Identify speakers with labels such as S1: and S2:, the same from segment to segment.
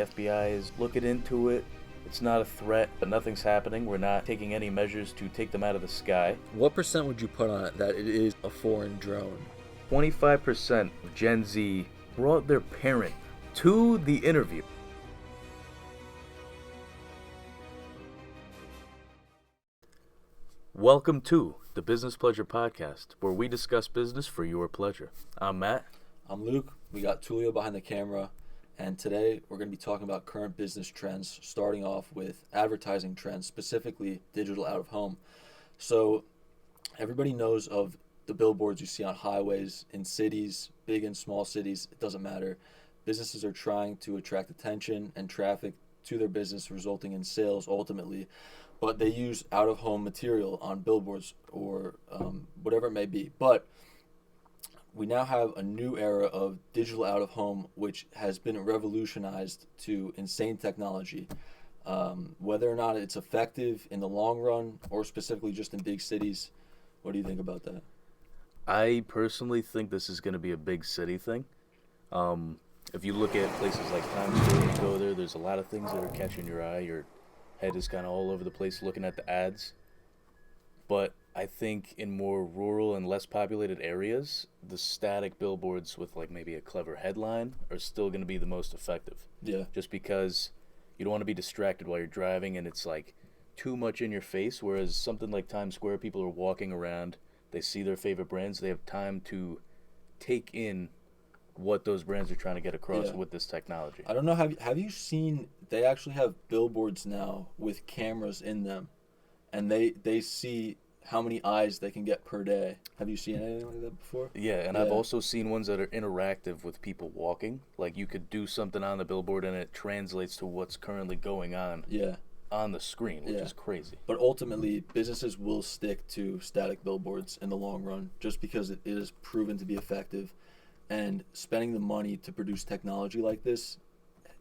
S1: FBI is looking into it. It's not a threat, but nothing's happening. We're not taking any measures to take them out of the sky.
S2: What percent would you put on it that it is a foreign drone?
S1: 25% of Gen Z brought their parent to the interview. Welcome to the Business Pleasure Podcast, where we discuss business for your pleasure. I'm Matt.
S2: I'm Luke. We got Tulio behind the camera, and today we're going to be talking about current business trends, starting off with advertising trends, specifically digital out-of-home. So everybody knows of the billboards you see on highways, in cities, big and small cities, it doesn't matter. Businesses are trying to attract attention and traffic to their business, resulting in sales ultimately. But they use out-of-home material on billboards or whatever it may be. But we now have a new era of digital out-of-home, which has been revolutionized to insane technology. Whether or not it's effective in the long run or specifically just in big cities, what do you think about that?
S1: I personally think this is going to be a big city thing. If you look at places like Times Square, you go there, there's a lot of things that are catching your eye. Your head is kind of all over the place looking at the ads. But I think in more rural and less populated areas, the static billboards with like maybe a clever headline are still going to be the most effective.
S2: Yeah.
S1: Just because you don't want to be distracted while you're driving and it's like too much in your face, whereas something like Times Square, people are walking around, they see their favorite brands, they have time to take in what those brands are trying to get across with this technology.
S2: I don't know, have you seen, they actually have billboards now with cameras in them, and they see how many eyes they can get per day. Have you seen anything like that before?
S1: Yeah, and I've also seen ones that are interactive with people walking. Like you could do something on the billboard and it translates to what's currently going on on the screen, which is crazy.
S2: But ultimately, businesses will stick to static billboards in the long run just because it is proven to be effective. And spending the money to produce technology like this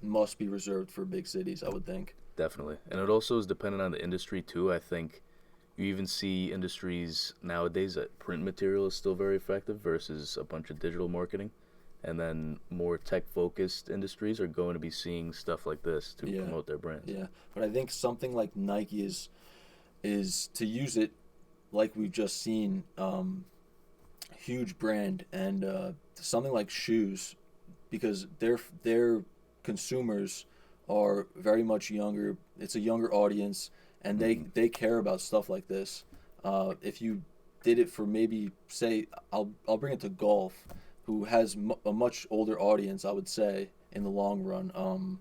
S2: must be reserved for big cities, I would think.
S1: Definitely. And it also is dependent on the industry, too. I think you even see industries nowadays that print material is still very effective versus a bunch of digital marketing. And then more tech-focused industries are going to be seeing stuff like this to promote their brands.
S2: Yeah, but I think something like Nike is to use it like we've just seen, huge brand, and something like shoes, because their consumers are very much younger. It's a younger audience, and they care about stuff like this. If you did it for maybe, say, I'll bring it to golf, who has a much older audience, I would say, in the long run.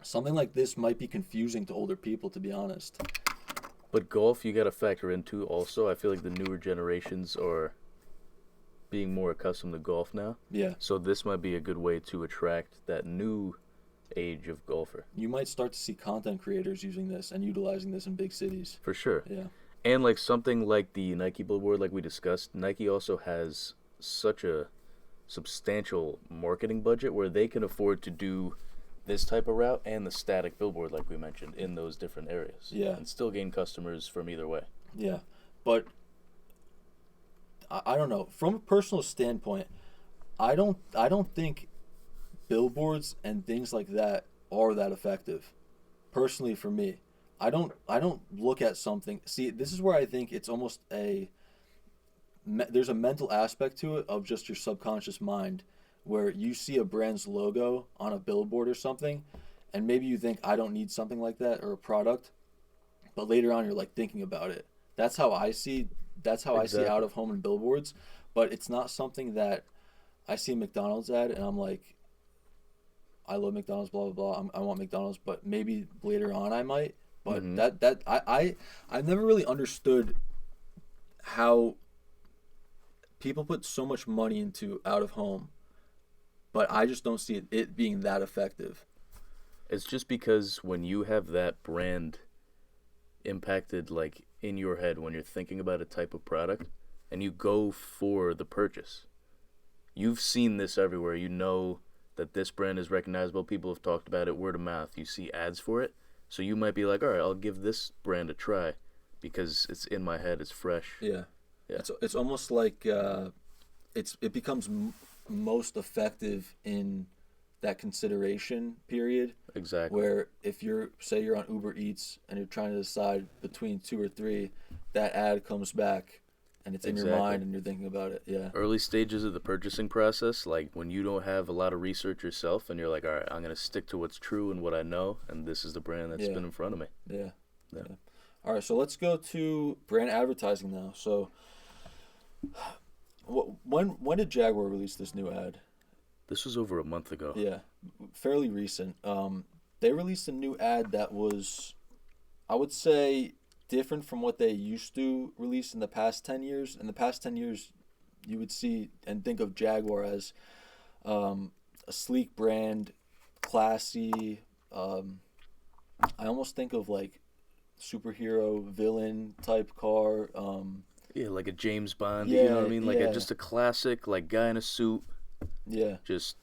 S2: Something like this might be confusing to older people, to be honest.
S1: But golf, you got to factor into also. I feel like the newer generations are being more accustomed to golf now.
S2: Yeah.
S1: So this might be a good way to attract that new age of golfer.
S2: You might start to see content creators using this and utilizing this in big cities.
S1: For sure.
S2: Yeah.
S1: And like something like the Nike billboard, like we discussed, Nike also has such a substantial marketing budget where they can afford to do this type of route and the static billboard, like we mentioned, in those different areas.
S2: Yeah.
S1: And still gain customers from either way.
S2: Yeah. But I don't know. From a personal standpoint, I don't think billboards and things like that are that effective. Personally, for me, I don't look at something. See, this is where I think it's almost there's a mental aspect to it of just your subconscious mind, where you see a brand's logo on a billboard or something, and maybe you think, I don't need something like that or a product, but later on you're like thinking about it. That's how I see I see out of home and billboards, but it's not something that I see a McDonald's ad and I'm like, I love McDonald's, blah blah blah. I want McDonald's, but maybe later on I might. But I've never really understood how people put so much money into out of home, but I just don't see it being that effective.
S1: It's just because when you have that brand impacted like in your head when you're thinking about a type of product and you go for the purchase, you've seen this everywhere. You know that this brand is recognizable. People have talked about it word of mouth. You see ads for it. So you might be like, all right, I'll give this brand a try because it's in my head. It's fresh.
S2: Yeah. It's almost like it becomes most effective in that consideration period
S1: Exactly.
S2: where if you're on Uber Eats and you're trying to decide between two or three, that ad comes back and it's in your
S1: Exactly.
S2: mind and you're thinking about it. Yeah.
S1: Early stages of the purchasing process, like when you don't have a lot of research yourself and you're like, all right, I'm going to stick to what's true and what I know, and this is the brand that's
S2: Yeah.
S1: been in front of me.
S2: Yeah.
S1: Yeah.
S2: Yeah. All right, so let's go to brand advertising now. So, when did Jaguar release this new ad?
S1: This was over a month ago.
S2: Yeah, fairly recent. They released a new ad that was, I would say, different from what they used to release in the past 10 years. In the past 10 years, you would see and think of Jaguar as a sleek brand, classy. I almost think of like superhero villain type car.
S1: Yeah, like a James Bond, you know what I
S2: Yeah,
S1: mean? Like
S2: yeah,
S1: just a classic, like guy in a suit,
S2: yeah.
S1: just,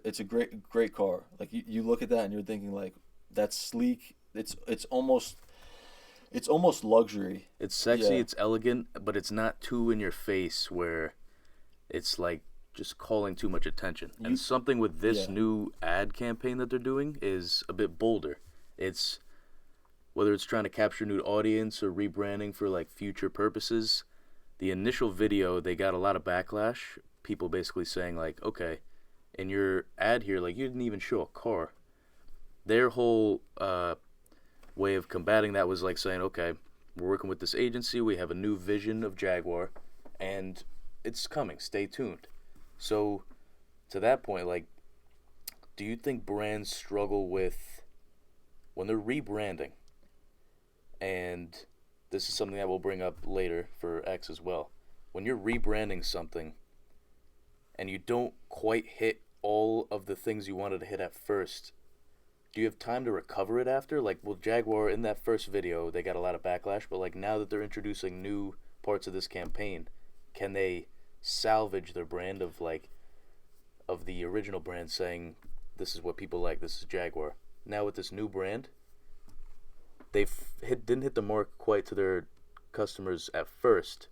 S2: It's a great car. Like you look at that and you're thinking like that's sleek. It's almost luxury.
S1: it's sexy,
S2: Yeah,
S1: it's elegant, but it's not too in your face where it's like just calling too much attention. And
S2: you
S1: something with this
S2: yeah.
S1: new ad campaign that they're doing is a bit bolder. It's whether it's trying to capture new audience or rebranding for like future purposes. The initial video, they got a lot of backlash. People basically saying like, okay, in your ad here, like you didn't even show a car. Their whole way of combating that was like saying, okay, we're working with this agency, we have a new vision of Jaguar, and it's coming. Stay tuned. So to that point, like, do you think brands struggle with when they're rebranding? And this is something that we'll bring up later for X as well. When you're rebranding something and you don't quite hit all of the things you wanted to hit at first, do you have time to recover it after? Like, well, Jaguar in that first video, they got a lot of backlash, but like now that they're introducing new parts of this campaign, can they salvage their brand of like of the original brand saying this is what people like, this is Jaguar. Now with this new brand, didn't hit the mark quite to their customers at first,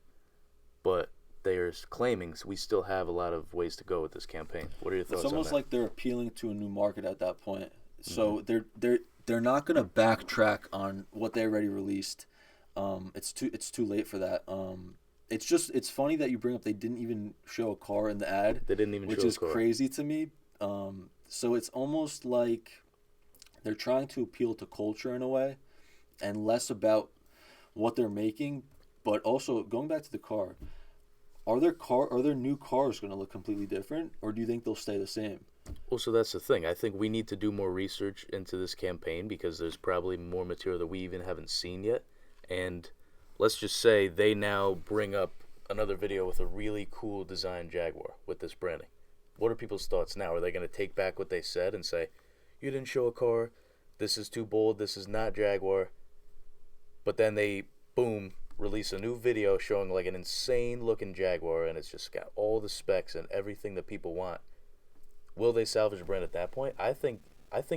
S1: but they're claiming we still have a lot of ways to go with this campaign. What are your
S2: It's
S1: thoughts on
S2: almost
S1: that?
S2: like they're appealing to a new market at that point.
S1: Mm-hmm.
S2: So they're not gonna backtrack on what they already released. It's too late for that. It's funny that you bring up they didn't even show a car in the ad,
S1: They didn't even
S2: which
S1: show a
S2: is
S1: car.
S2: crazy to me. So it's almost like they're trying to appeal to culture in a way, and less about what they're making. But also going back to the car, are their new cars going to look completely different, or do you think they'll stay the same?
S1: Well, so that's the thing. I think we need to do more research into this campaign because there's probably more material that we even haven't seen yet. And let's just say they now bring up another video with a really cool design Jaguar with this branding. What are people's thoughts now? Are they going to take back what they said and say, you didn't show a car, this is too bold, this is not Jaguar? But then they, boom, release a new video showing like an insane looking Jaguar and it's just got all the specs and everything that people want. Will they salvage the brand at that point? I think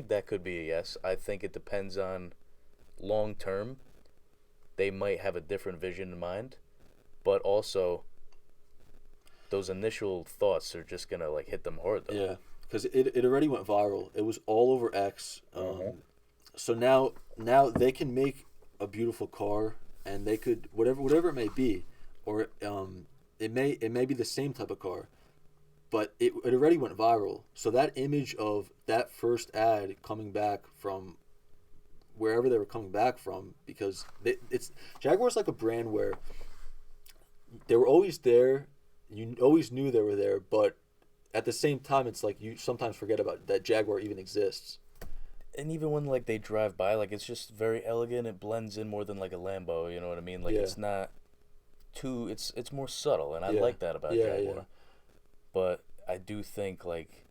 S1: that could be a yes. I think it depends on long term. They might have a different vision in mind, but also those initial thoughts are just gonna like hit them hard though.
S2: Yeah, because it already went viral. It was all over X.
S1: Uh-huh.
S2: So now they can make a beautiful car, and they could whatever it may be, or it may be the same type of car, but it already went viral. So that image of that first ad coming back from wherever they were coming back from, because it's Jaguar's like a brand where they were always there. You always knew they were there, but at the same time, it's like you sometimes forget about that Jaguar even exists.
S1: And even when like they drive by, like it's just very elegant. It blends in more than like a Lambo. You know what I mean? Like
S2: Yeah,
S1: it's not too. It's more subtle, and I
S2: yeah,
S1: like that about
S2: yeah, yeah,
S1: Jaguar. But I do think like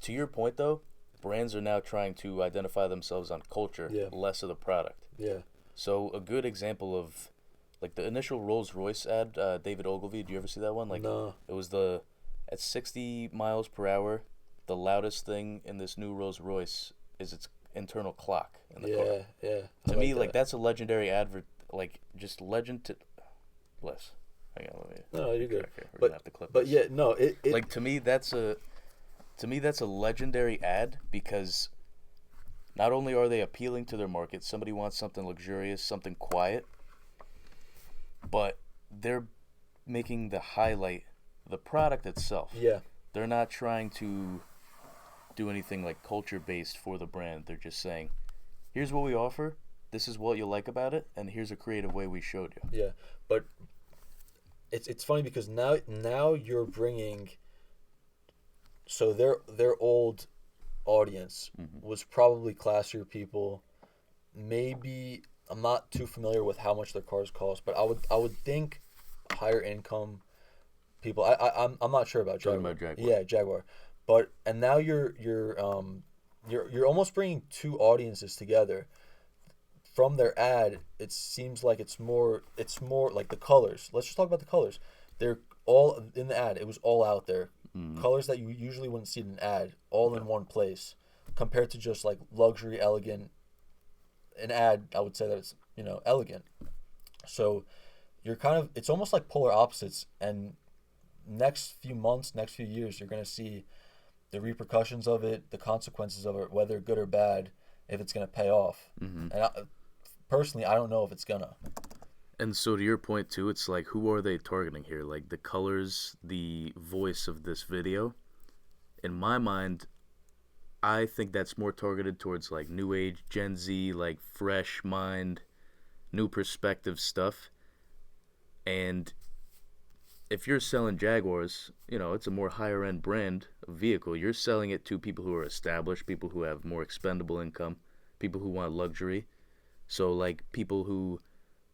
S1: to your point though, brands are now trying to identify themselves on culture,
S2: yeah,
S1: less of the product.
S2: yeah.
S1: So a good example of like the initial Rolls Royce ad, David Ogilvy. Do you ever see that one? Like
S2: No,
S1: it was the at 60 miles per hour, the loudest thing in this new Rolls Royce is its internal clock in the car.
S2: yeah, yeah. I
S1: To me,
S2: like
S1: like
S2: that.
S1: that's a legendary advert. Like just legend to bless. Hang on, let me
S2: No, you're good.
S1: track here. We're gonna
S2: But
S1: have to clip
S2: but
S1: this.
S2: yeah, no, it
S1: Like to me, that's a To me, that's a legendary ad because not only are they appealing to their market, somebody wants something luxurious, something quiet, but they're making the highlight the product itself.
S2: Yeah.
S1: They're not trying to do anything like culture based for the brand. They're just saying, here's what we offer, this is what you like about it, and here's a creative way we showed you.
S2: Yeah, but it's funny because now you're bringing. So their old audience was probably classier people. Maybe I'm not too familiar with how much their cars cost, but I would think higher income people. I'm not sure about Jaguar.
S1: Talking about Jaguar.
S2: Yeah, Jaguar. But and now you're almost bringing two audiences together. From their ad, it seems like it's more like the colors. Let's just talk about the colors. They're all in the ad. It was all out there. Colors that you usually wouldn't see in an ad, all in one place, compared to just like luxury, elegant. An ad, I would say that it's elegant. So you're it's almost like polar opposites. And next few months, next few years, you're gonna see the repercussions of it, the consequences of it, whether good or bad, if it's gonna pay off. And personally, I don't know if it's gonna.
S1: And so to your point too, it's like, who are they targeting here? Like the colors, the voice of this video. In my mind, I think that's more targeted towards like new age, Gen Z, like fresh mind, new perspective stuff. And if you're selling Jaguars, it's a more higher end brand of vehicle. You're selling it to people who are established, people who have more expendable income, people who want luxury. So like people who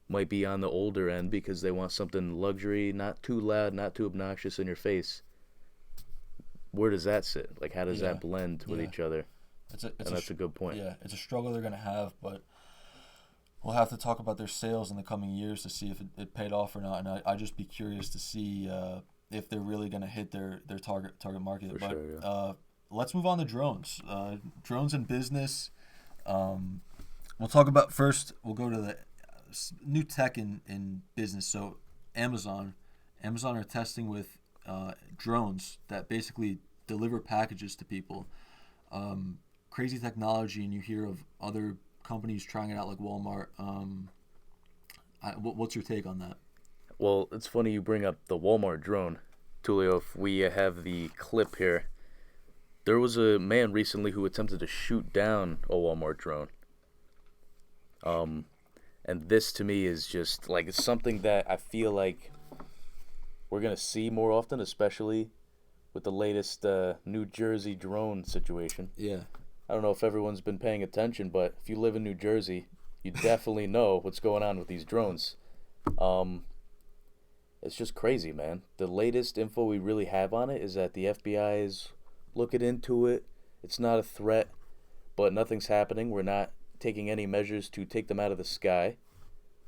S1: might be on the older end because they want something luxury, not too loud, not too obnoxious in your face. Where does that sit? Like, how does that blend with each other? That's a good point.
S2: Yeah, it's a struggle they're going to have, but we'll have to talk about their sales in the coming years to see if it paid off or not. And I'd just be curious to see if they're really going to hit their target market.
S1: For
S2: but
S1: sure, yeah.
S2: Let's move on to drones. Drones in business. We'll talk about first. We'll go to the new tech in business. So Amazon are testing with drones that basically deliver packages to people. Crazy technology, and you hear of other companies trying it out like Walmart. What's your take on that?
S1: Well, it's funny you bring up the Walmart drone, Tulio. If we have the clip here, there was a man recently who attempted to shoot down a Walmart drone. And this to me is just like something that I feel like we're gonna see more often, especially with the latest New Jersey drone situation.
S2: Yeah.
S1: I don't know if everyone's been paying attention, but if you live in New Jersey, you definitely know what's going on with these drones. It's just crazy, man. The latest info we really have on it is that the FBI is looking into it. It's not a threat, but nothing's happening. We're not taking any measures to take them out of the sky.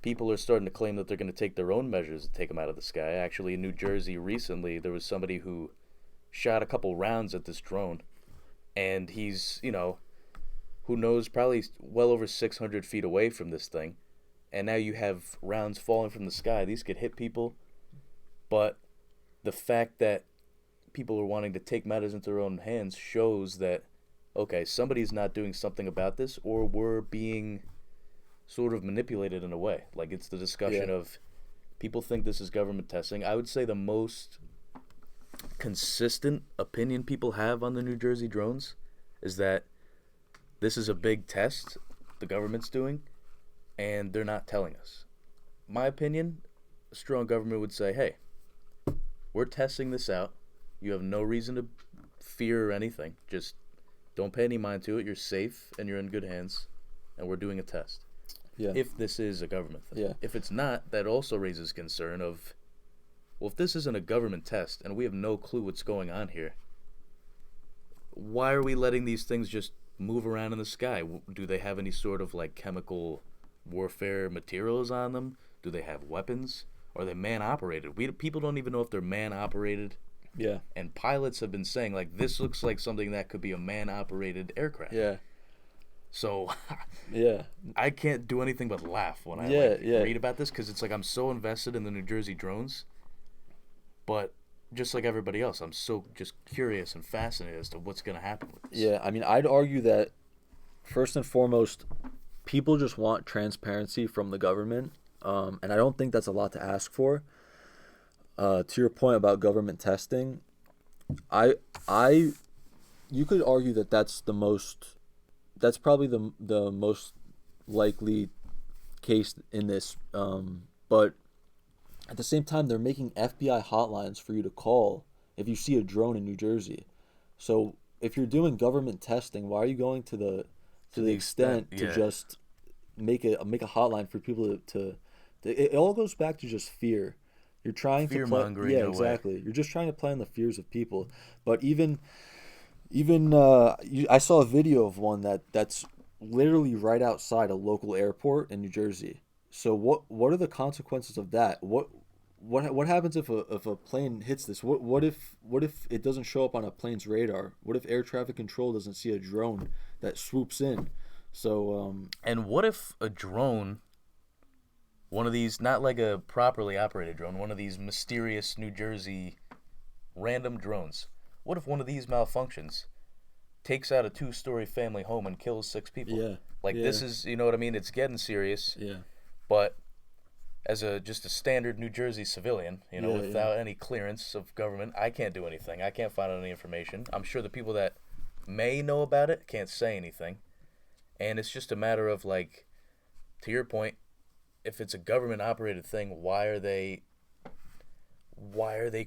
S1: People are starting to claim that they're going to take their own measures to take them out of the sky. Actually, in New Jersey recently, there was somebody who shot a couple rounds at this drone. And he's, who knows, probably well over 600 feet away from this thing. And now you have rounds falling from the sky. These could hit people. But the fact that people are wanting to take matters into their own hands shows that, okay, somebody's not doing something about this, or we're being sort of manipulated in a way. Like, it's the discussion of people think this is government testing. I would say the most consistent opinion people have on the New Jersey drones is that this is a big test the government's doing, and they're not telling us. My opinion, a strong government would say, hey, we're testing this out. You have no reason to fear or anything. Just don't pay any mind to it. You're safe and you're in good hands, and we're doing a test.
S2: Yeah.
S1: If this is a government thing.
S2: Yeah.
S1: If it's not, that also raises concern of, well, if this isn't a government test and we have no clue what's going on here, why are we letting these things just move around in the sky? Do they have any sort of like chemical warfare materials on them? Do they have weapons? Are they man-operated? People don't even know if they're man-operated.
S2: Yeah.
S1: And pilots have been saying, like, this looks like something that could be a man-operated aircraft.
S2: Yeah.
S1: So,
S2: yeah,
S1: I can't do anything but laugh when I read about this, because it's like I'm so invested in the New Jersey drones. But just like everybody else, I'm so just curious and fascinated as to what's going to happen with this.
S2: Yeah, I mean, I'd argue that first and foremost, people just want transparency from the government, and I don't think that's a lot to ask for. To your point about government testing, I, you could argue that that's probably the most likely case in this. But at the same time, they're making FBI hotlines for you to call if you see a drone in New Jersey. So if you're doing government testing, why are you going to the extent to
S1: yeah.
S2: just make a hotline for people to it all goes back to just fear. You're trying to
S1: Fear
S2: play,
S1: mongering
S2: yeah,
S1: in a way.
S2: exactly. You're just trying to play on the fears of people. But I saw a video of one that's literally right outside a local airport in New Jersey. So what are the consequences of that? What happens if a plane hits this? What if it doesn't show up on a plane's radar? What if air traffic control doesn't see a drone that swoops in? So
S1: And what if a drone, one of these, not like a properly operated drone, one of these mysterious New Jersey random drones, what if one of these malfunctions takes out a 2-story family home and kills 6 people?
S2: yeah,
S1: Like,
S2: yeah,
S1: this is, you know what I mean? It's getting serious.
S2: yeah,
S1: But as just a standard New Jersey civilian,
S2: yeah,
S1: without any clearance of government, I can't do anything. I can't find out any information. I'm sure the people that may know about it can't say anything. And it's just a matter of, like, to your point, if it's a government operated thing, why are they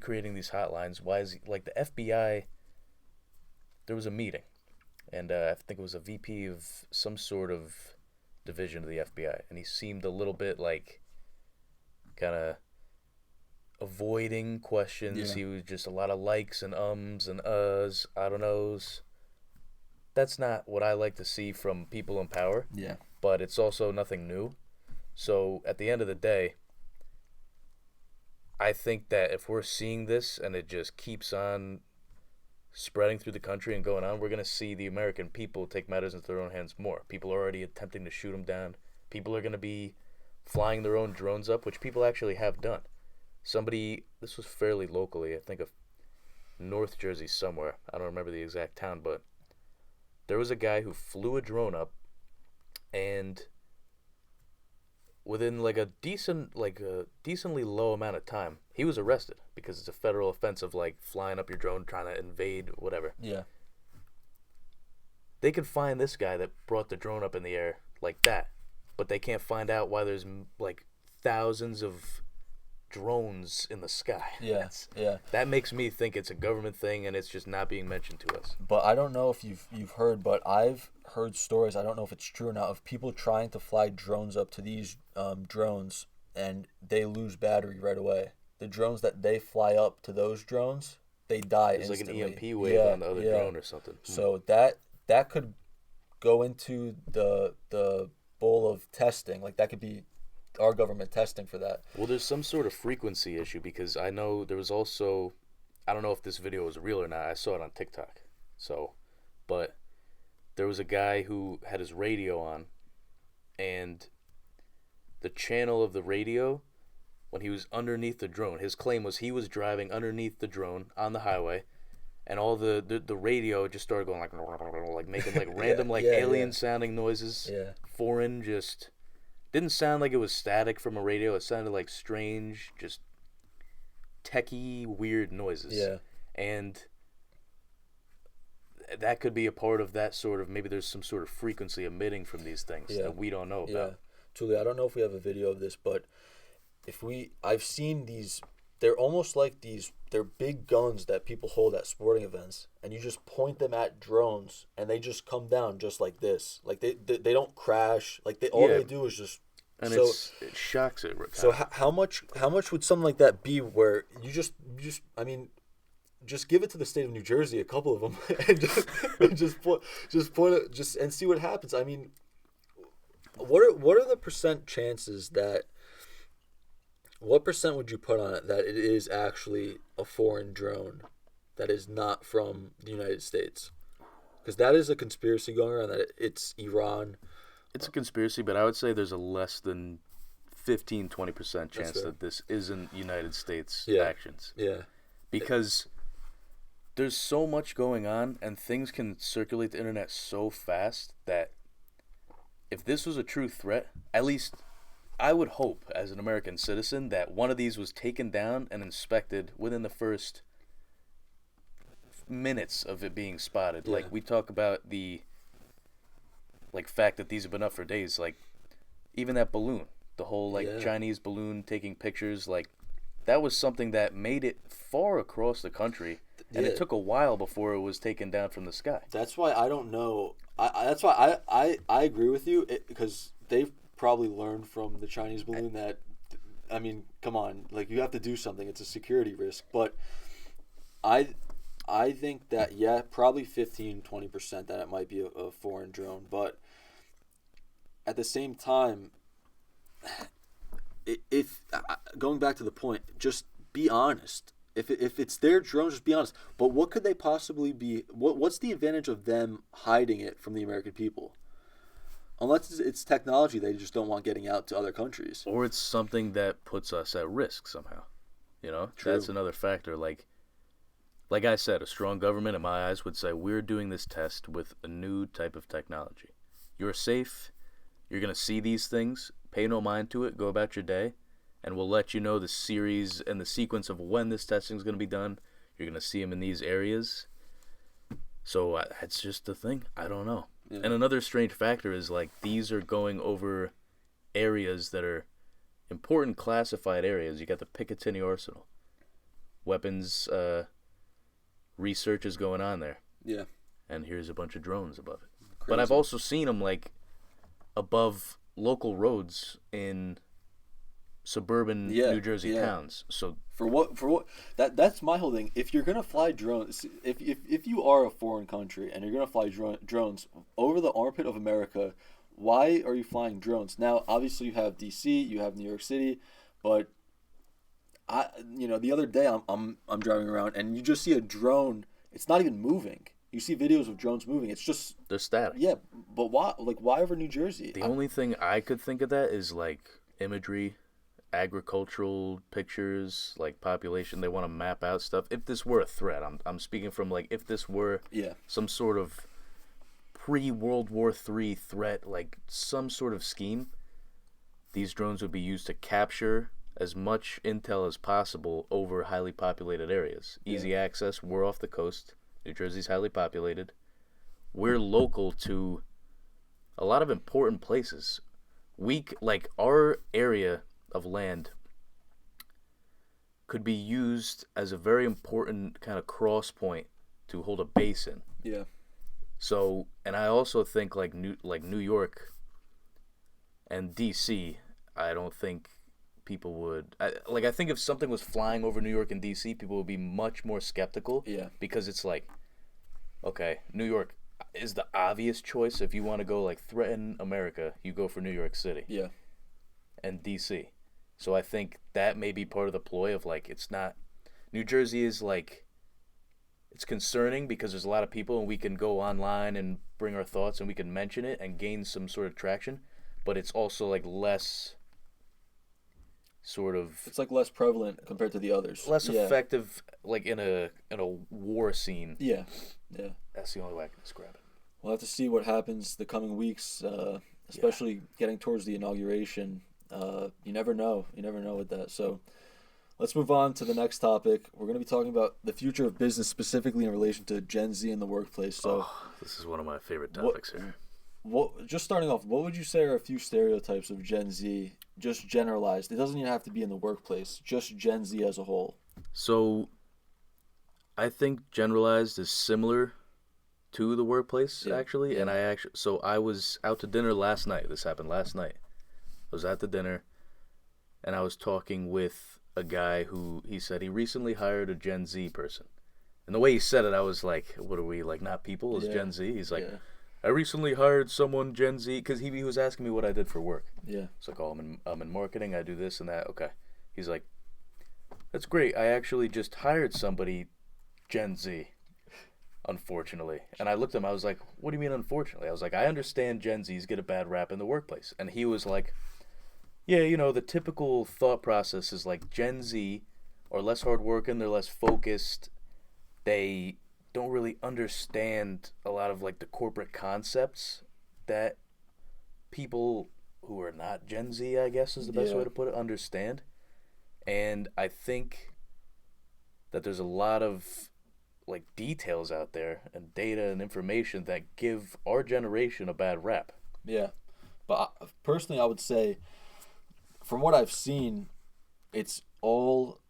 S1: creating these hotlines? Why is, like, the FBI, there was a meeting, and I think it was a VP of some sort of division of the FBI, and he seemed a little bit like kind of avoiding questions.
S2: Yeah.
S1: He was just a lot of likes and ums and uhs, I don't knows. That's not what I like to see from people in power,
S2: yeah,
S1: but it's also nothing new. So at the end of the day, I think that if we're seeing this and it just keeps on spreading through the country and going on, we're going to see the American people take matters into their own hands more. People are already attempting to shoot them down. People are going to be flying their own drones up, which people actually have done. This was fairly locally, I think of North Jersey somewhere. I don't remember the exact town, but there was a guy who flew a drone up, and within like a decently low amount of time, he was arrested because it's a federal offense of like flying up your drone, trying to invade, whatever.
S2: yeah,
S1: They could find this guy that brought the drone up in the air like that, but they can't find out why there's like thousands of drones in the sky.
S2: yeah, yeah.
S1: That makes me think it's a government thing and it's just not being mentioned to us.
S2: But I don't know if you've heard, but I've heard stories. I don't know if it's true or not of people trying to fly drones up to these drones, and they lose battery right away. The drones that they fly up to those drones, they die
S1: There's
S2: instantly.
S1: like an EMP wave on the other drone or something.
S2: So that could go into the bowl of testing. Like that could be our government testing for that.
S1: Well, there's some sort of frequency issue because I know there was also, I don't know if this video was real or not. I saw it on TikTok. But there was a guy who had his radio on, and the channel of the radio, when he was underneath the drone, his claim was he was driving underneath the drone on the highway, and all the radio just started going like making like random alien sounding noises.
S2: Yeah.
S1: Foreign, just didn't sound like it was static from a radio. It sounded like strange, just techie, weird noises.
S2: Yeah.
S1: And that could be a part of that sort of, maybe there's some sort of frequency emitting from these things that we don't know about.
S2: Yeah. Truly, I don't know if we have a video of this, but I've seen these, they're almost like they're big guns that people hold at sporting events, and you just point them at drones, and they just come down just like this. Like they don't crash. Like all they do is just.
S1: And
S2: so,
S1: it shocks it.
S2: So how much would something like that be? Where you just I mean, just give it to the state of New Jersey, a couple of them, and just point it and see what happens. I mean, what are the percent chances that? What percent would you put on it that it is actually a foreign drone that is not from the United States? Because that is a conspiracy going around that it's Iran.
S1: It's a conspiracy, but I would say there's a less than 15-20% chance that this isn't United States actions.
S2: Yeah.
S1: because there's so much going on and things can circulate the internet so fast that if this was a true threat, at least I would hope as an American citizen that one of these was taken down and inspected within the first minutes of it being spotted.
S2: Yeah.
S1: Like we talk about the fact that these have been up for days, like even that balloon, the whole
S2: Yeah.
S1: Chinese balloon taking pictures, that was something that made it far across the country, and
S2: Yeah.
S1: it took a while before it was taken down from the sky.
S2: That's why I don't know. That's why I agree with you because they've probably learned from the Chinese balloon that, I mean, come on, like you have to do something. It's a security risk, but I think that yeah, probably 15-20% that it might be a foreign drone, but at the same time, if going back to the point, just be honest. If it's their drone, just be honest. But what could they possibly be? What's the advantage of them hiding it from the American people? Unless it's technology they just don't want getting out to other countries.
S1: Or it's something that puts us at risk somehow.
S2: True.
S1: That's another factor. Like I said, a strong government, in my eyes, would say, we're doing this test with a new type of technology. You're safe. You're going to see these things. Pay no mind to it. Go about your day. And we'll let you know the series and the sequence of when this testing is going to be done. You're going to see them in these areas. So that's just the thing. I don't know.
S2: Yeah.
S1: And another strange factor is, these are going over areas that are important classified areas. You got the Picatinny Arsenal. Weapons research is going on there.
S2: Yeah.
S1: And here's a bunch of drones above it.
S2: Crazy.
S1: But I've also seen them, above local roads in suburban New Jersey towns. So
S2: for what that's my whole thing. If you're gonna fly drones, if you are a foreign country and you're gonna fly drones over the armpit of America, why are you flying drones? Now, obviously, you have D.C., you have New York City, but the other day I'm driving around and you just see a drone. It's not even moving. You see videos of drones moving. It's just
S1: they're static.
S2: Yeah, but why? Why over New Jersey?
S1: The only thing I could think of that is imagery, agricultural pictures, population. They want to map out stuff. If this were a threat, I'm speaking from if this were some sort of pre-World War III threat, some sort of scheme. These drones would be used to capture as much intel as possible over highly populated areas. Easy access. We're off the coast. New Jersey's highly populated. We're local to a lot of important places. Our area of land could be used as a very important kind of cross point to hold a base in.
S2: Yeah.
S1: So, and I also think New York and DC, I don't think people would I think if something was flying over New York and DC, people would be much more skeptical.
S2: Yeah.
S1: Because it's okay, New York is the obvious choice. If you want to go threaten America, you go for New York City.
S2: Yeah.
S1: And DC. So I think that may be part of the ploy of it's not New Jersey is it's concerning because there's a lot of people and we can go online and bring our thoughts and we can mention it and gain some sort of traction, but it's also less sort of
S2: it's less prevalent compared to the others.
S1: Less effective in a war scene.
S2: Yeah.
S1: That's the only way I can describe it.
S2: We'll have to see what happens the coming weeks, especially getting towards the inauguration. You never know. You never know with that. So let's move on to the next topic. We're going to be talking about the future of business, specifically in relation to Gen Z in the workplace. So
S1: this is one of my favorite topics here.
S2: Just starting off, what would you say are a few stereotypes of Gen Z, just generalized? It doesn't even have to be in the workplace, just Gen Z as a whole.
S1: So I think generalized is similar to the workplace, actually. Yeah. And I was out to dinner last night. This happened last night. I was at the dinner, and I was talking with a guy who he said he recently hired a Gen Z person. And the way he said it, I was like, what are we, not people? Is Gen Z? He's like, I recently hired someone Gen Z, because he was asking me what I did for work. Yeah. It's like, I'm in marketing, I do this and that. Okay. He's like, that's great. I actually just hired somebody Gen Z, unfortunately. And I looked at him, I was like, what do you mean unfortunately? I was like, I understand Gen Zs get a bad rap in the workplace. And he was like, yeah, the typical thought process is Gen Z are less hardworking, they're less focused, they don't really understand a lot of like the corporate concepts that people who are not Gen Z, I guess is the best way
S2: Yeah.
S1: to put it, understand. And I think that there's a lot of like details out there and data and information that give our generation a bad rap.
S2: Yeah. But personally, I would say, from what I've seen, it's all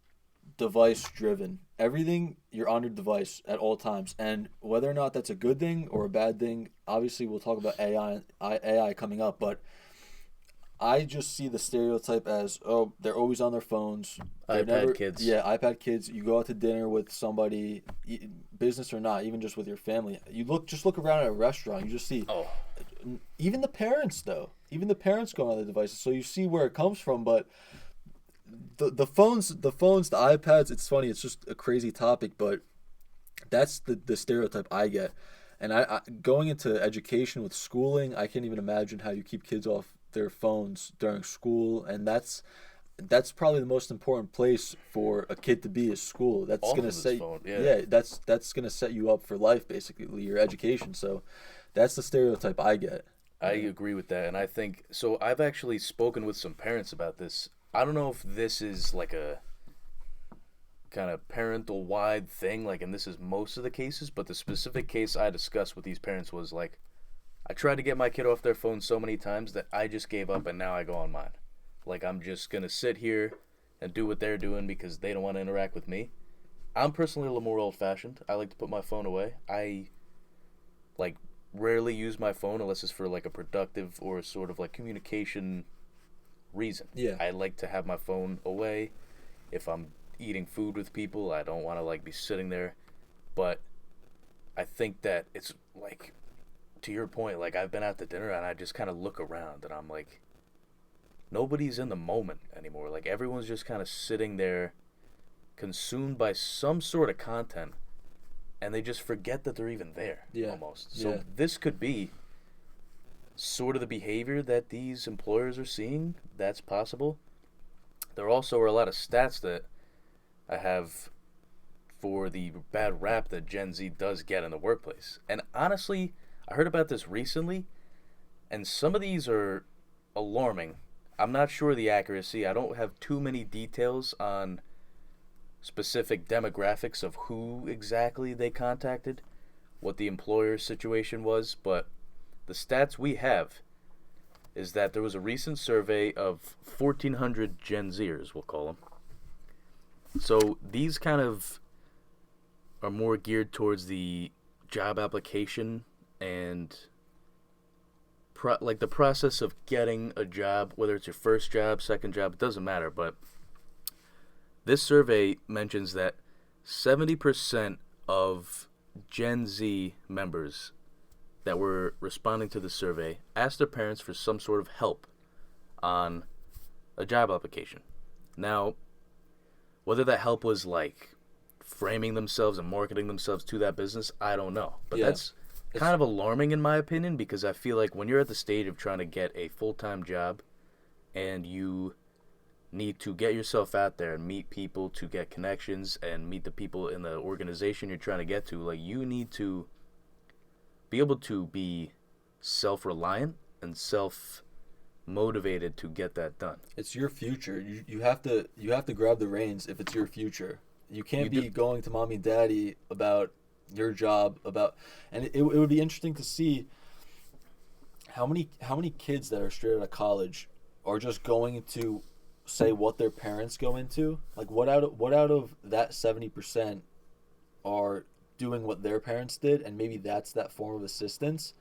S2: device driven. Everything, you're on your device at all times, and whether or not that's a good thing or a bad thing, obviously we'll talk about AI coming up. But I just see the stereotype as, oh, they're always on their phones. They're
S1: iPad
S2: never,
S1: kids.
S2: yeah, iPad kids. You go out to dinner with somebody, business or not, even just with your family. Just look around at a restaurant. You just see,
S1: Oh,
S2: even the parents though, even the parents go on the devices. So you see where it comes from, but the iPads. It's funny. It's just a crazy topic, but that's the stereotype I get. And I going into education with schooling, I can't even imagine how you keep kids off their phones during school, and that's probably the most important place for a kid to be is school. That's
S1: off of
S2: gonna
S1: his
S2: say,
S1: phone. Yeah.
S2: yeah, that's gonna set you up for life, basically, your education. So that's the stereotype I get.
S1: I
S2: Yeah.
S1: agree with that, and I think so. I've actually spoken with some parents about this. I don't know if this is like a kind of parental wide thing, like, and this is most of the cases, but the specific case I discussed with these parents was like, I tried to get my kid off their phone so many times that I just gave up and now I go on mine. Like, I'm just gonna sit here and do what they're doing because they don't want to interact with me. I'm personally a little more old fashioned. I like to put my phone away. I like rarely use my phone unless it's for like a productive or sort of like communication reason.
S2: Yeah.
S1: I like to have my phone away. If I'm eating food with people, I don't want to like be sitting there. But I think that it's like, to your point, like I've been out to dinner and I just kind of look around and I'm like, nobody's in the moment anymore. Like everyone's just kind of sitting there consumed by some sort of content and they just forget that they're even there.
S2: Yeah.
S1: Almost. So
S2: Yeah.
S1: this could be sort of the behavior that these employers are seeing. That's possible. There also are a lot of stats that I have for the bad rap that Gen Z does get in the workplace. And honestly, I heard about this recently, and some of these are alarming. I'm not sure the accuracy. I don't have too many details on specific demographics of who exactly they contacted, what the employer situation was, but the stats we have is that there was a recent survey of 1,400 Gen Zers, we'll call them. So these kind of are more geared towards the job application and like the process of getting a job, whether it's your first job, second job, it doesn't matter. But this survey mentions that 70% of Gen Z members that were responding to the survey asked their parents for some sort of help on a job application. Now, whether that help was like framing themselves and marketing themselves to that business, I don't know. But
S2: Yeah.
S1: that's kind of alarming in my opinion because I feel like when you're at the stage of trying to get a full-time job and you need to get yourself out there and meet people to get connections and meet the people in the organization you're trying to get to, like you need to be able to be self-reliant and self-motivated to get that done.
S2: It's your future. You have to grab the reins if it's your future. You can't
S1: You
S2: be
S1: do-
S2: going to mommy and daddy about your job and it would be interesting to see how many kids that are straight out of college are just going to say what their parents go into. Like what out of that 70% are doing what their parents did, and maybe that's that form of assistance.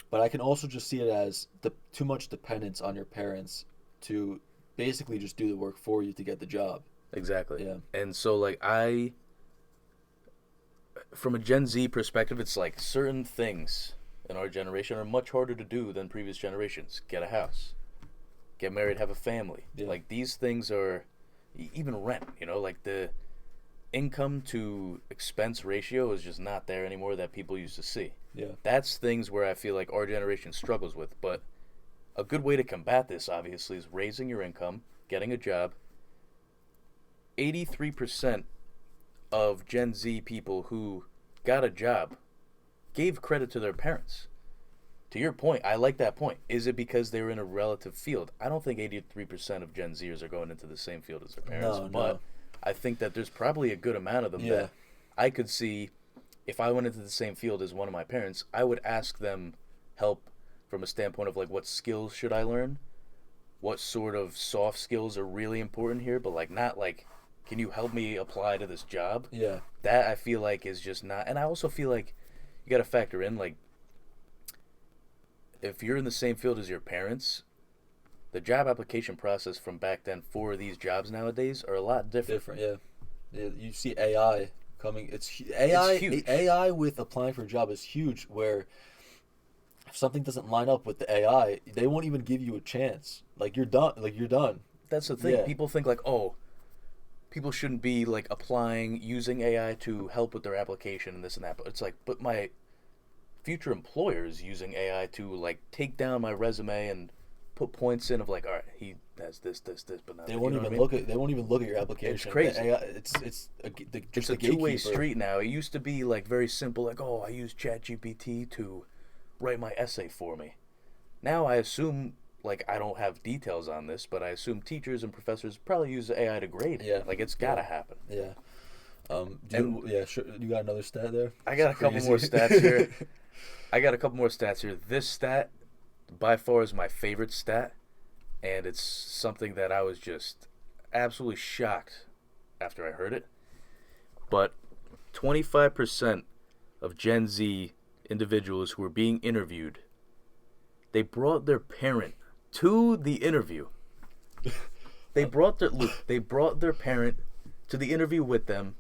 S2: But I can also just see it as too much dependence on your parents to basically just do the work for you to get the job.
S1: Exactly.
S2: Yeah.
S1: And so like from a Gen Z perspective, it's like certain things in our generation are much harder to do than previous generations. Get a house, get married, have a family.
S2: Yeah.
S1: Like these things are even rent, like the income to expense ratio is just not there anymore that people used to see.
S2: Yeah.
S1: That's things where I feel like our generation struggles with, but a good way to combat this obviously is raising your income, getting a job, 83% of Gen Z people who got a job gave credit to their parents. To your point, I like that point. Is it because they were in a relative field? I don't think 83% of Gen Zers are going into the same field as their parents,
S2: No,
S1: but
S2: no.
S1: I think that there's probably a good amount of them
S2: Yeah.
S1: that I could see if I went into the same field as one of my parents, I would ask them help from a standpoint of like what skills should I learn? What sort of soft skills are really important here, but like not like can you help me apply to this job?
S2: Yeah.
S1: That I feel like is just not, and I also feel like you got to factor in like if you're in the same field as your parents, the job application process from back then for these jobs nowadays are a lot different.
S2: Different, yeah. Yeah, you see AI coming. AI.
S1: It's huge.
S2: AI with applying for a job is huge. Where if something doesn't line up with the AI, they won't even give you a chance. Like you're done. Like you're done.
S1: That's the thing.
S2: Yeah.
S1: People think like, oh, people shouldn't be like applying using AI to help with their application and this and that. But it's like, but my future employers using AI to like take down my resume and put points in of like, all right, he has this, but not.
S2: They won't even look at. They won't even look at your application.
S1: It's crazy.
S2: The AI, just
S1: It's a two-way
S2: gatekeeper.
S1: street now. It used to be like very simple, like, oh, I use ChatGPT to write my essay for me. Now I assume, like, I don't have details on this, but I assume teachers and professors probably use AI to grade.
S2: Yeah.
S1: Like, it's gotta happen.
S2: Yeah. Sure. You got another stat there?
S1: I got a couple more stats here. This stat, by far, is my favorite stat, and it's something that I was just absolutely shocked after I heard it. But 25% of Gen Z individuals who were being interviewed, they brought their parent to the interview. They brought their parent to the interview with them.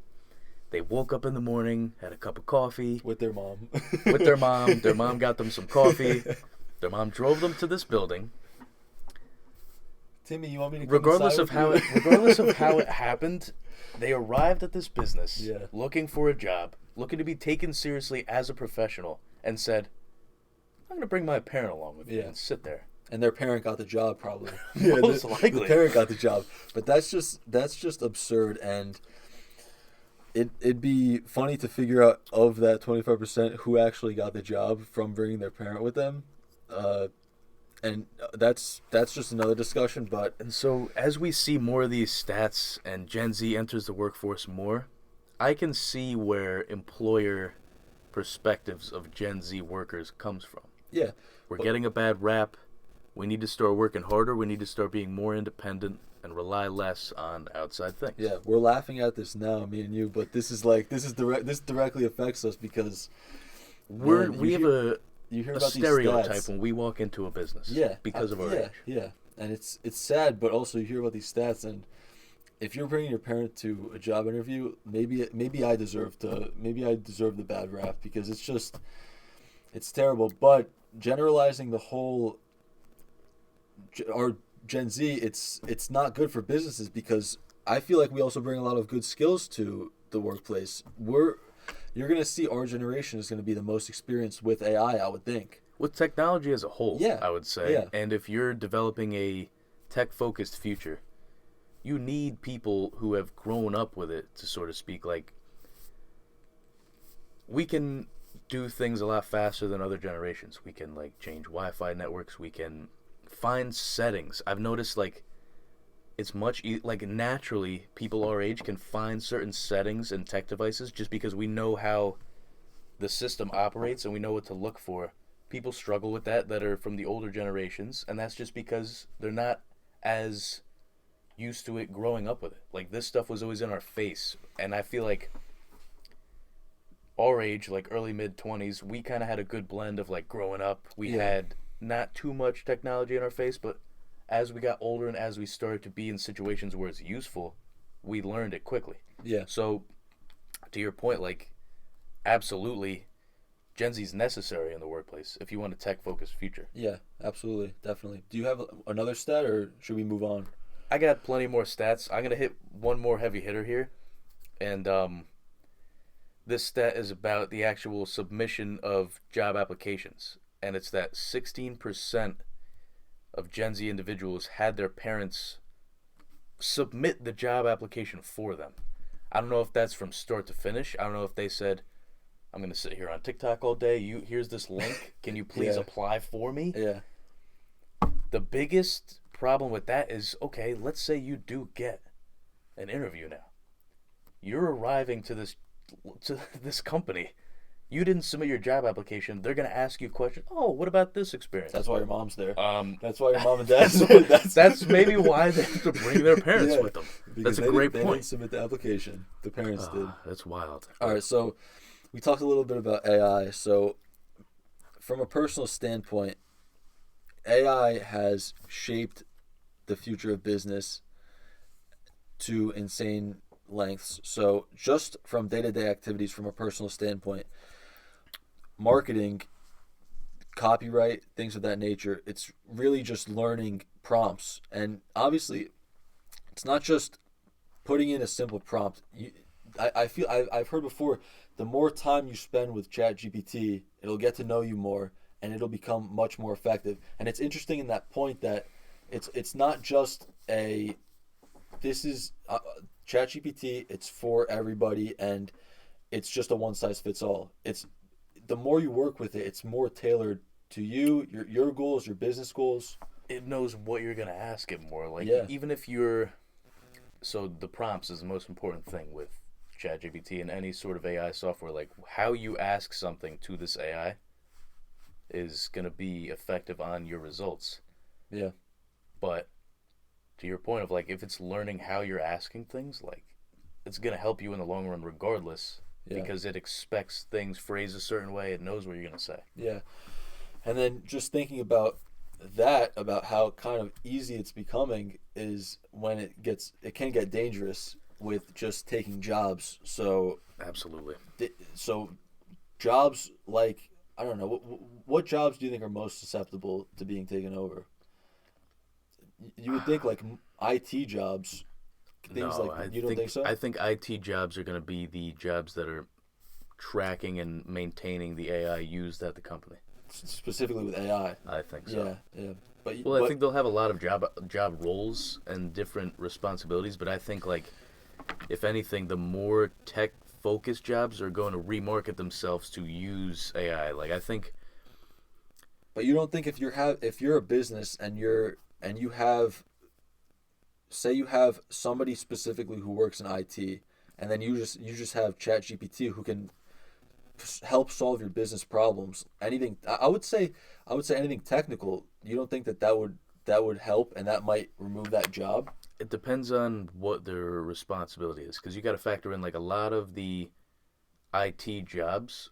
S1: They woke up in the morning, had a cup of coffee
S2: With their mom.
S1: with their mom. Their mom got them some coffee. Their mom drove them to this building.
S2: Timmy, you want me to come
S1: Regardless
S2: inside
S1: of how it happened, they arrived at this business
S2: Yeah.
S1: looking for a job, looking to be taken seriously as a professional, and said, "I'm gonna bring my parent along with me
S2: Yeah.
S1: and sit there."
S2: And their parent got the job, probably.
S1: Most
S2: the
S1: likely.
S2: parent got the job, but that's just absurd. And it'd be funny to figure out of that 25% who actually got the job from bringing their parent with them. And that's just another discussion. But
S1: And so, as we see more of these stats and Gen Z enters the workforce more, I can see where employer perspectives of Gen Z workers comes from.
S2: yeah,
S1: We're
S2: But-
S1: getting a bad rap. We need to start working harder. We need to start being more independent and rely less on outside things.
S2: yeah, we're laughing at this now, me and you. But this directly affects us because
S1: We have
S2: you hear
S1: a
S2: about
S1: stereotype
S2: these stats.
S1: when we walk into a business.
S2: Yeah,
S1: Because of our
S2: yeah,
S1: age.
S2: Yeah, and it's sad, but also you hear about these stats, and if you're bringing your parent to a job interview, maybe I deserve the bad rap because it's terrible. But generalizing the whole our Gen Z, it's not good for businesses because I feel like we also bring a lot of good skills to the workplace. You're gonna see our generation is gonna be the most experienced with AI, I would think.
S1: With technology as a whole,
S2: Yeah,
S1: I would say.
S2: yeah.
S1: And if you're developing a tech-focused future, you need people who have grown up with it to sort of speak. Like, we can do things a lot faster than other generations. We can, like, change Wi-Fi networks. We can find settings. I've noticed, like, it's like, naturally, people our age can find certain settings in tech devices just because we know how the system operates and we know what to look for. People struggle with that are from the older generations, and that's just because they're not as used to it growing up with it. Like, this stuff was always in our face, and I feel like our age, like early mid-20s, we kind of had a good blend of like growing up. We
S2: Yeah.
S1: had not too much technology in our face, but as we got older and as we started to be in situations where it's useful, we learned it quickly.
S2: Yeah.
S1: So, to your point, like, absolutely, Gen Z is necessary in the workplace if you want a tech-focused future.
S2: Yeah, absolutely, definitely. Do you have another stat, or should we move on?
S1: I got plenty more stats. I'm going to hit one more heavy hitter here. And this stat is about the actual submission of job applications. And it's that 16% of Gen Z individuals had their parents submit the job application for them. I don't know if that's from start to finish. I don't know if they said, I'm going to sit here on TikTok all day. Here's this link. Can you please
S2: Yeah.
S1: apply for me?
S2: Yeah.
S1: The biggest problem with that is, okay, let's say you do get an interview now. You're arriving to this company. You didn't submit your job application. They're going to ask you a question. Oh, what about this experience?
S2: That's why your mom's there.
S1: Um,
S2: That's why your mom and dad.
S1: that's maybe why they have to bring their parents
S2: Yeah,
S1: with them.
S2: because
S1: That's a great
S2: they
S1: point.
S2: didn't submit the application. The parents did.
S1: That's wild.
S2: All right, so we talked a little bit about AI. So, from a personal standpoint, AI has shaped the future of business to insane lengths. So, just from day-to-day activities, from a personal standpoint, marketing, copyright, things of that nature, it's really just learning prompts. And obviously, it's not just putting in a simple prompt. I've heard before, the more time you spend with ChatGPT, it'll get to know you more and it'll become much more effective. And it's interesting in that point that it's not just this is ChatGPT, it's for everybody and it's just a one size fits all. It's the more you work with it, it's more tailored to you, your goals, your business goals.
S1: It knows what you're going to ask it more. Like,
S2: Yeah.
S1: even if you're... So the prompts is the most important thing with ChatGPT and any sort of AI software. Like, how you ask something to this AI is going to be effective on your results.
S2: Yeah.
S1: But to your point of, like, if it's learning how you're asking things, like, it's going to help you in the long run regardless.
S2: Yeah.
S1: Because it expects things phrased a certain way. It knows what you're going to say.
S2: Yeah. And then just thinking about that, about how kind of easy it's becoming, is when it can get dangerous with just taking jobs. So
S1: Absolutely.
S2: so jobs like, I don't know, what jobs do you think are most susceptible to being taken over? You would think like IT jobs, things
S1: No,
S2: like, you don't think so?
S1: I think IT jobs are going to be the jobs that are tracking and maintaining the AI used at the company.
S2: Specifically with AI.
S1: I think so.
S2: Yeah. But
S1: Well, I think they'll have a lot of job roles and different responsibilities, but I think, like, if anything, the more tech focused jobs are going to remarket themselves to use AI. Like, I think...
S2: But you don't think if you're a business and you have, say you have somebody specifically who works in IT, and then you just have ChatGPT who can help solve your business problems. Anything, I would say anything technical. You don't think that would help and that might remove that job?
S1: It depends on what their responsibility is, because you got to factor in, like, a lot of the IT jobs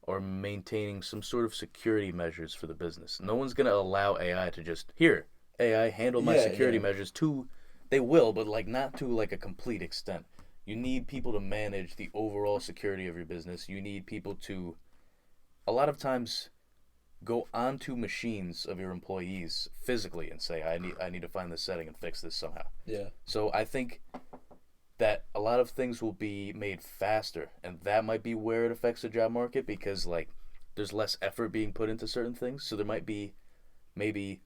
S1: are maintaining some sort of security measures for the business. No one's going to allow AI to just, here, AI, handle my security measures. They will, but, like, not to, like, a complete extent. You need people to manage the overall security of your business. You need people to, a lot of times, go onto machines of your employees physically and say, I need to find this setting and fix this somehow.
S2: Yeah.
S1: So I think that a lot of things will be made faster, and that might be where it affects the job market, because, like, there's less effort being put into certain things. So there might be maybe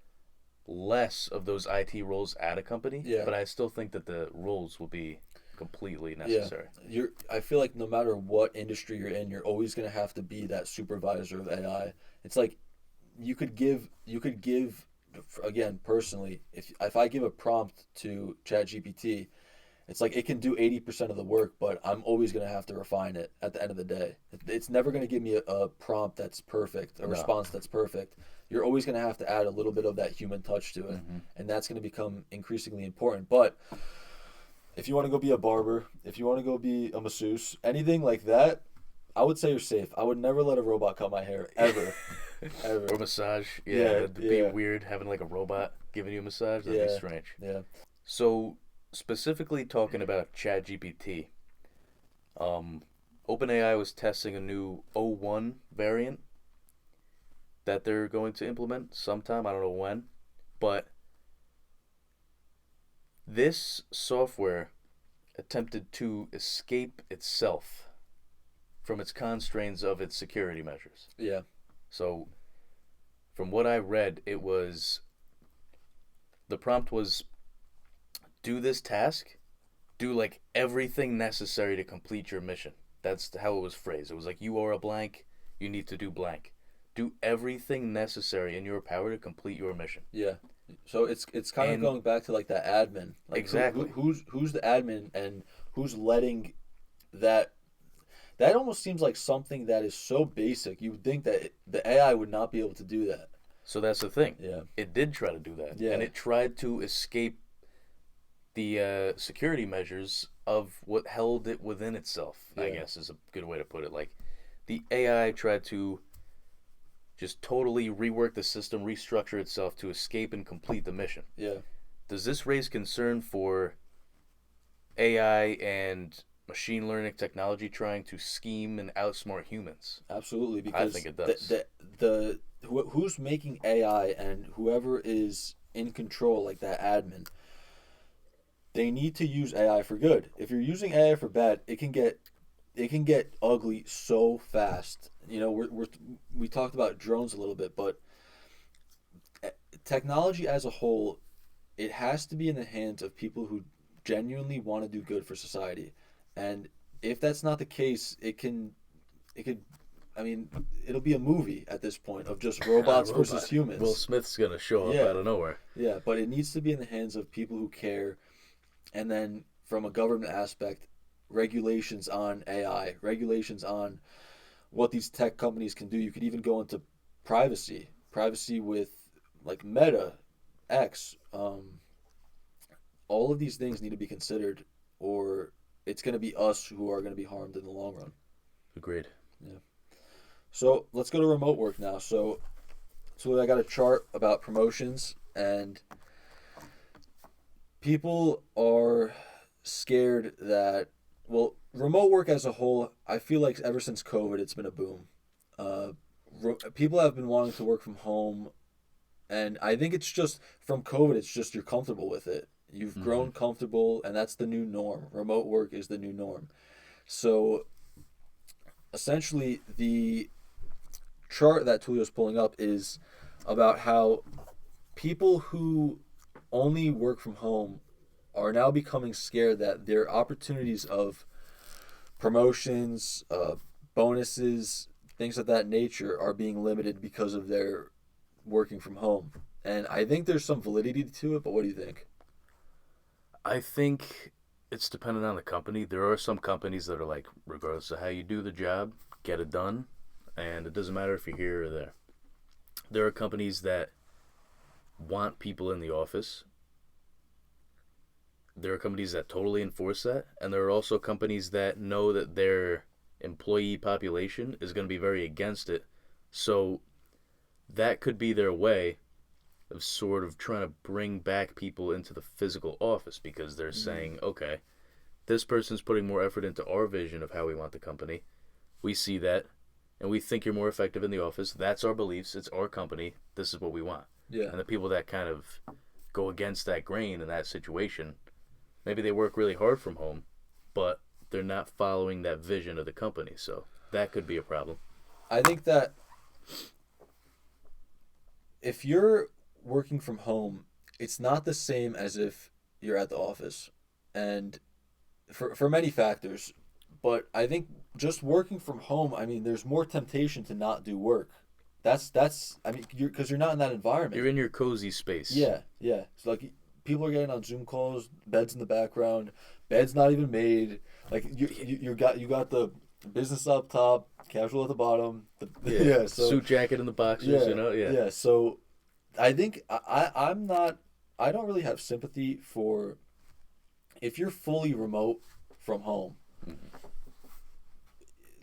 S1: less of those IT roles at a company.
S2: Yeah.
S1: But I still think that the roles will be completely necessary.
S2: Yeah. I feel like no matter what industry you're in, you're always going to have to be that supervisor of AI. It's like you could give again, personally, if I give a prompt to ChatGPT, it's like it can do 80% of the work, but I'm always going to have to refine it at the end of the day. It's never going to give me a prompt that's perfect, a response that's perfect. You're always going to have to add a little bit of that human touch to it, and that's going to become increasingly important. But if you want to go be a barber, if you want to go be a masseuse, anything like that, I would say you're safe. I would never let a robot cut my hair, ever. Ever.
S1: Or massage.
S2: Yeah,
S1: It'd be weird having, like, a robot giving you a massage. That'd be strange.
S2: Yeah.
S1: So, specifically talking about ChatGPT, OpenAI was testing a new O1 variant that they're going to implement sometime. I don't know when. But this software attempted to escape itself from its constraints of its security measures.
S2: Yeah.
S1: So, from what I read, the prompt was do this task, do like everything necessary to complete your mission. That's how it was phrased. It was like, you are a blank, you need to do blank. Do everything necessary in your power to complete your mission.
S2: Yeah. So it's kind of
S1: And
S2: going back to like that admin. Like
S1: exactly.
S2: who's the admin and who's letting that that almost seems like something that is so basic. You would think that the AI would not be able to do that.
S1: So that's the thing.
S2: Yeah.
S1: It did try to do that.
S2: Yeah.
S1: And it tried to escape the security measures of what held it within itself, I
S2: Yeah.
S1: guess is a good way to put it. Like, the AI tried to just totally rework the system, restructure itself to escape and complete the mission.
S2: Yeah.
S1: Does this raise concern for AI and machine learning technology trying to scheme and outsmart humans?
S2: Absolutely,
S1: I
S2: because
S1: think it does.
S2: who's making AI and whoever is in control, like that admin, they need to use AI for good. If you're using AI for bad, it can get ugly so fast. You know, we talked about drones a little bit, but technology as a whole, it has to be in the hands of people who genuinely want to do good for society. And if that's not the case, it could I mean, it'll be a movie at this point of just robots versus
S1: Robot.
S2: humans.
S1: Will Smith's gonna show up
S2: Yeah.
S1: out of nowhere.
S2: Yeah, but it needs to be in the hands of people who care. And then from a government aspect, regulations on AI, regulations on what these tech companies can do. You could even go into privacy with like Meta, X. All of these things need to be considered, or it's going to be us who are going to be harmed in the long run.
S1: Agreed.
S2: Yeah. So let's go to remote work now. So I got a chart about promotions, and people are scared that, well, remote work as a whole, I feel like ever since COVID, it's been a boom. People have been wanting to work from home, and I think it's just from COVID, it's just you're comfortable with it. You've grown comfortable, and that's the new norm. Remote work is the new norm. So essentially, the chart that Tulio's pulling up is about how people who only work from home are now becoming scared that their opportunities of promotions, bonuses, things of that nature are being limited because of their working from home. And I think there's some validity to it, but what do you think?
S1: I think it's dependent on the company. There are some companies that are like, regardless of how you do the job, get it done, and it doesn't matter if you're here or there. There are companies that want people in the office. There are companies that totally enforce that, and there are also companies that know that their employee population is going to be very against it. So that could be their way of sort of trying to bring back people into the physical office, because they're saying, okay, this person's putting more effort into our vision of how we want the company. We see that, and we think you're more effective in the office. That's our beliefs. It's our company. This is what we want.
S2: Yeah.
S1: And the people that kind of go against that grain in that situation, maybe they work really hard from home, but they're not following that vision of the company. So that could be a problem.
S2: I think that if you're working from home, it's not the same as if you're at the office. And for many factors, but I think just working from home, I mean, there's more temptation to not do work. That's I mean, because you're not in that environment.
S1: You're in your cozy space.
S2: Yeah, yeah. It's like people are getting on Zoom calls, beds in the background, bed's not even made. Like you got the business up top, casual at the bottom.
S1: Yeah. Suit jacket in the boxers,
S2: yeah,
S1: you know? Yeah.
S2: Yeah. So I think I'm not. I don't really have sympathy for if you're fully remote from home.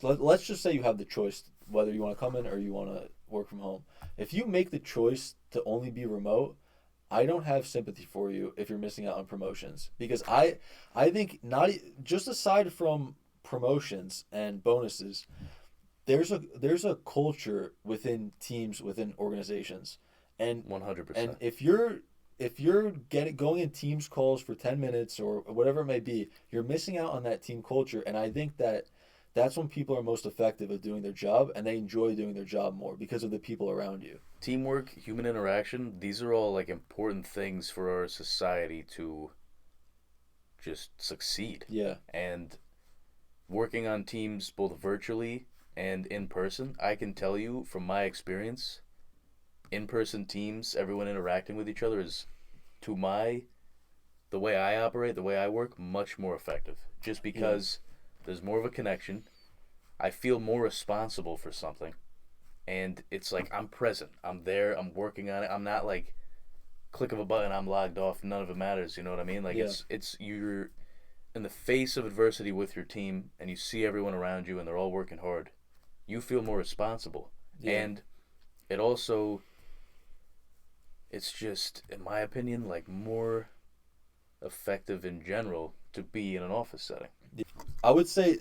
S2: Let's just say you have the choice whether you want to come in or you want to work from home. If you make the choice to only be remote, I don't have sympathy for you if you're missing out on promotions, because I think not just aside from promotions and bonuses, there's a culture within teams, within organizations, and
S1: 100%.
S2: and if you're going in teams calls for 10 minutes or whatever it may be, you're missing out on that team culture. And I think that's when people are most effective at doing their job, and they enjoy doing their job more because of the people around you.
S1: Teamwork, human interaction, these are all like important things for our society to just succeed.
S2: Yeah.
S1: And working on teams both virtually and in person, I can tell you from my experience, in-person teams, everyone interacting with each other is, the way I operate, the way I work, much more effective. Just because there's more of a connection. I feel more responsible for something. And it's like I'm present. I'm there. I'm working on it. I'm not like click of a button, I'm logged off, none of it matters, you know what I mean? Like it's you're in the face of adversity with your team and you see everyone around you and they're all working hard. You feel more responsible.
S2: Yeah.
S1: And it also it's just, in my opinion, like more effective in general to be in an office setting.
S2: I would say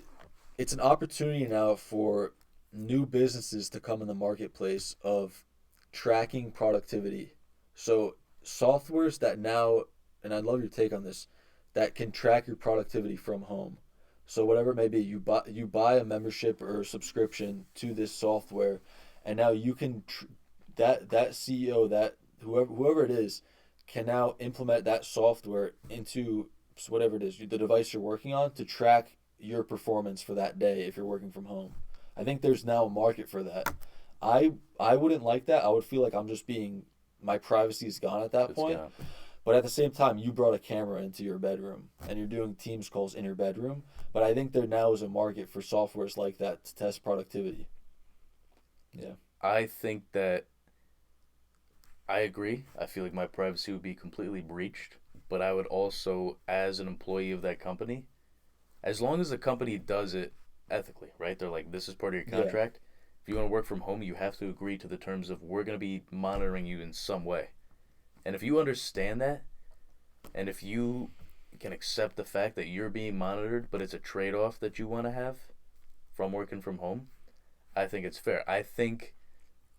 S2: it's an opportunity now for new businesses to come in the marketplace of tracking productivity. So softwares that now, and I'd love your take on this, that can track your productivity from home. So whatever it may be, you buy a membership or a subscription to this software, and now you can that CEO, that whoever it is can now implement that software into whatever it is, the device you're working on, to track your performance for that day if you're working from home. I think there's now a market for that. I wouldn't like that. I would feel like I'm just being, my privacy is gone at that point.
S1: Gone.
S2: But at the same time, you brought a camera into your bedroom and you're doing Teams calls in your bedroom. But I think there now is a market for softwares like that to test productivity. Yeah.
S1: I think that I agree. I feel like my privacy would be completely breached, but I would also, as an employee of that company, as long as the company does it ethically, right? They're like, this is part of your contract. If you want to work from home, you have to agree to the terms of, we're going to be monitoring you in some way. And if you understand that, and if you can accept the fact that you're being monitored, but it's a trade-off that you want to have from working from home, I think it's fair. I think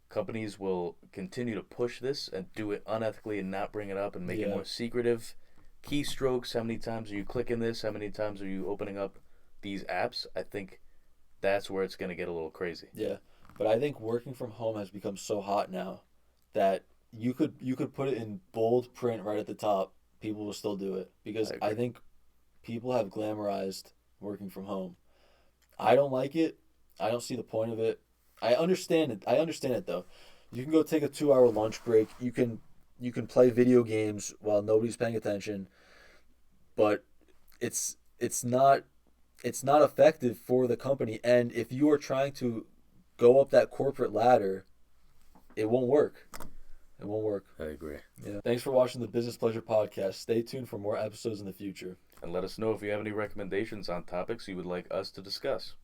S1: companies will continue to push this and do it unethically and not bring it up and make it more secretive. Keystrokes, how many times are you clicking this? How many times are you opening up these apps? I think that's where it's going to get a little crazy.
S2: Yeah. But I think working from home has become so hot now that you could put it in bold print right at the top. People will still do it because I think people have glamorized working from home. I don't like it. I don't see the point of it. I understand it though. You can go take a 2-hour lunch break. You can play video games while nobody's paying attention, but it's not effective for the company. And if you are trying to go up that corporate ladder, it won't work. It won't work.
S1: I agree.
S2: Yeah. Thanks for watching the Business Pleasure Podcast. Stay tuned for more episodes in the future.
S1: And let us know if you have any recommendations on topics you would like us to discuss.